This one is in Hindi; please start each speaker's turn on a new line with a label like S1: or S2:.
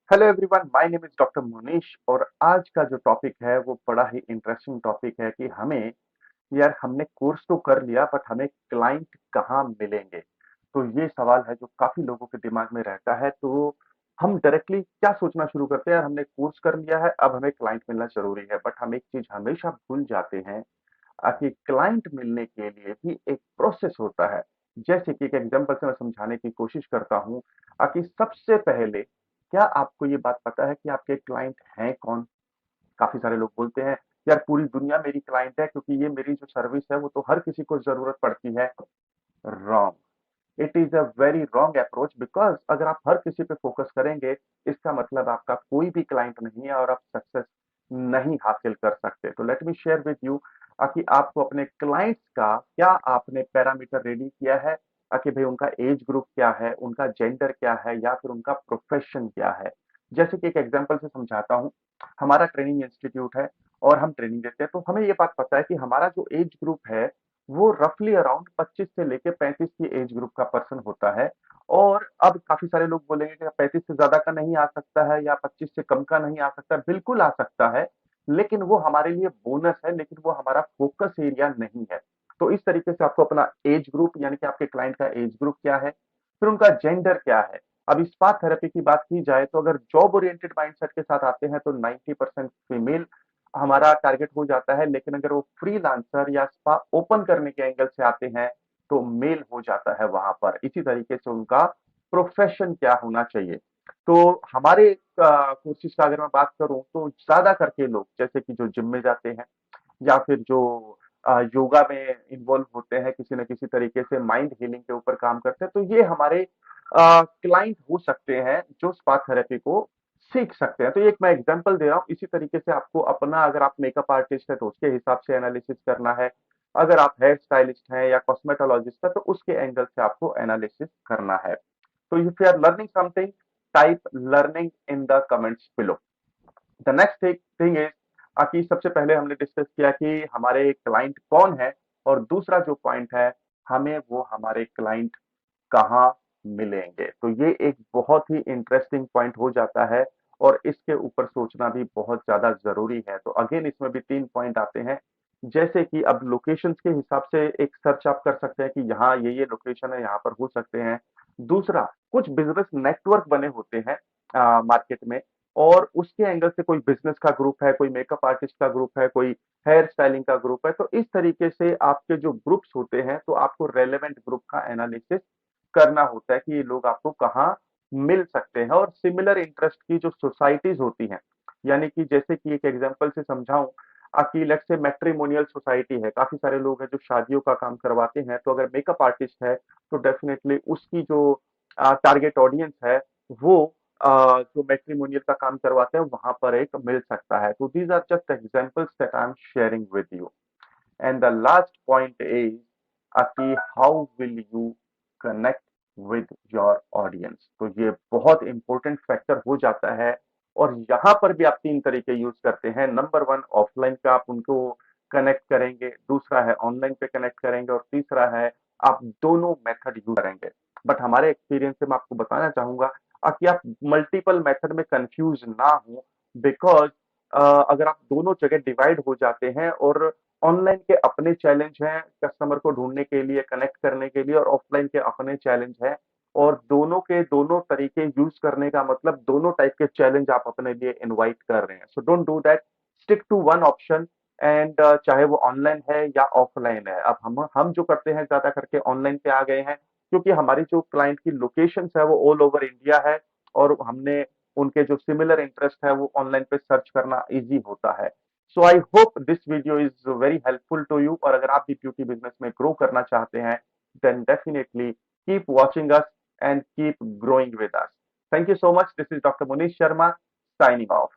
S1: Hello everyone, my name is doctor Monish. और आज का जो टॉपिक है वो बड़ा ही इंटरेस्टिंग टॉपिक है कि हमें यार हमने कोर्स तो कर लिया बट हमें क्लाइंट कहाँ मिलेंगे। तो ये सवाल है जो काफी लोगों के दिमाग में रहता है। तो हम डायरेक्टली क्या सोचना शुरू करते हैं, यार हमने कोर्स कर लिया है, अब हमें क्लाइंट मिलना जरूरी है। बट हम एक चीज हमेशा भूल जाते हैं कि क्लाइंट मिलने के लिए भी एक प्रोसेस होता है। जैसे कि एक एग्जांपल से मैं समझाने की कोशिश करता हूँ कि सबसे पहले क्या आपको ये बात पता है कि आपके क्लाइंट हैं कौन? काफी सारे लोग बोलते हैं यार पूरी दुनिया मेरी क्लाइंट है क्योंकि ये मेरी जो सर्विस है वो तो हर किसी को जरूरत पड़ती है। Wrong. It is a very wrong approach, because अगर आप हर किसी पे फोकस करेंगे इसका मतलब आपका कोई भी क्लाइंट नहीं है और आप सक्सेस नहीं हासिल कर सकते। तो let me share with you कि आपको अपने क्लाइंट्स का क्या आपने पैरामीटर रेडी किया है, कि भाई उनका एज ग्रुप क्या है, उनका जेंडर क्या है, या फिर उनका प्रोफेशन क्या है। जैसे कि एक एग्जांपल से समझाता हूँ। हमारा ट्रेनिंग इंस्टीट्यूट है और हम ट्रेनिंग देते हैं, तो हमें ये बात पता है कि हमारा जो एज ग्रुप है वो रफली अराउंड 25 से लेके 35 की एज ग्रुप का पर्सन होता है। और अब काफी सारे लोग बोलेंगे कि 35 से ज्यादा का नहीं आ सकता है या 25 से कम का नहीं आ सकता। बिल्कुल आ सकता है, लेकिन वो हमारे लिए बोनस है, लेकिन वो हमारा फोकस एरिया नहीं है। तो इस तरीके से आपको अपना एज ग्रुप यानी कि आपके क्लाइंट का एज ग्रुप क्या है, फिर उनका जेंडर क्या है। अब स्पा थेरेपी की बात की जाए तो अगर जॉब ओरिएंटेड माइंडसेट के साथ आते हैं तो 90% फीमेल हमारा टारगेट हो जाता है, लेकिन अगर वो फ्रीलांसर या स्पा ओपन करने के एंगल से आते हैं तो मेल हो जाता है वहां पर। इसी तरीके से उनका प्रोफेशन क्या होना चाहिए। तो हमारे कोर्सेज का अगर मैं बात करूं तो ज्यादा करके लोग जैसे कि जो जिम में जाते हैं या फिर जो योगा में इन्वॉल्व होते हैं, किसी न किसी तरीके से माइंड हीलिंग के ऊपर काम करते हैं, तो ये हमारे क्लाइंट हो सकते हैं जो स्पा थेरेपी को सीख सकते हैं। तो ये एक मैं एग्जांपल दे रहा हूँ। इसी तरीके से आपको अपना, अगर आप मेकअप आर्टिस्ट है तो उसके हिसाब से एनालिसिस करना है, अगर आप हेयर स्टाइलिस्ट हैं या कॉस्मेटोलॉजिस्ट है तो उसके एंगल से आपको एनालिसिस करना है। तो if you are learning something, type learning in the comments below. The next thing is कि सबसे पहले हमने डिस्कस किया कि हमारे क्लाइंट कौन है, और दूसरा जो पॉइंट है, हमें वो हमारे क्लाइंट कहाँ मिलेंगे। तो ये एक बहुत ही इंटरेस्टिंग पॉइंट हो जाता है और इसके ऊपर सोचना भी बहुत ज्यादा जरूरी है। तो अगेन इसमें भी 3 पॉइंट आते हैं। जैसे कि अब लोकेशंस के हिसाब से एक सर्च आप कर सकते हैं कि यहाँ ये लोकेशन है, यहाँ पर हो सकते हैं। दूसरा, कुछ बिजनेस नेटवर्क बने होते हैं मार्केट में, और उसके एंगल से कोई बिजनेस का ग्रुप है, कोई मेकअप आर्टिस्ट का ग्रुप है, कोई हेयर स्टाइलिंग का ग्रुप है। तो इस तरीके से आपके जो ग्रुप्स होते हैं तो आपको रेलेवेंट ग्रुप का एनालिसिस करना होता है कि ये लोग आपको कहाँ मिल सकते हैं। और सिमिलर इंटरेस्ट की जो सोसाइटीज होती हैं, यानी कि जैसे कि एक एग्जांपल से समझाऊं, कि लेट्स से मैट्रिमोनियल सोसाइटी है, काफी सारे लोग हैं जो शादियों का काम करवाते हैं, तो अगर मेकअप आर्टिस्ट है तो डेफिनेटली उसकी जो टारगेट ऑडियंस है वो जो मैट्रिमोनियल का काम करवाते हैं वहां पर एक मिल सकता है। तो these are just examples that I am sharing with you. And the last point is कि how will you connect with your audience. तो ये बहुत इंपॉर्टेंट फैक्टर हो जाता है। और यहाँ पर भी आप 3 तरीके यूज करते हैं। नंबर वन, ऑफलाइन पे आप उनको कनेक्ट करेंगे, दूसरा है ऑनलाइन पे कनेक्ट करेंगे, और तीसरा है आप दोनों मेथड यूज करेंगे। बट हमारे एक्सपीरियंस से मैं आपको बताना चाहूंगा कि आप मल्टीपल मेथड में कंफ्यूज ना हो, बिकॉज अगर आप दोनों जगह डिवाइड हो जाते हैं, और ऑनलाइन के अपने चैलेंज हैं कस्टमर को ढूंढने के लिए, कनेक्ट करने के लिए, और ऑफलाइन के अपने चैलेंज हैं, और दोनों के दोनों तरीके यूज करने का मतलब दोनों टाइप के चैलेंज आप अपने लिए इनवाइट कर रहे हैं। So don't do that, stick to one option. And चाहे वो ऑनलाइन है या ऑफलाइन है। अब हम जो करते हैं ज्यादा करके ऑनलाइन पे आ गए हैं, क्योंकि हमारी जो क्लाइंट की लोकेशन है वो ऑल ओवर इंडिया है, और हमने उनके जो सिमिलर इंटरेस्ट है वो ऑनलाइन पे सर्च करना इजी होता है। So I hope this video is very helpful to you. और अगर आप भी ब्यूटी बिजनेस में ग्रो करना चाहते हैं then definitely keep watching us and keep growing with us. Thank you so much. This is doctor Munish Sharma, signing of.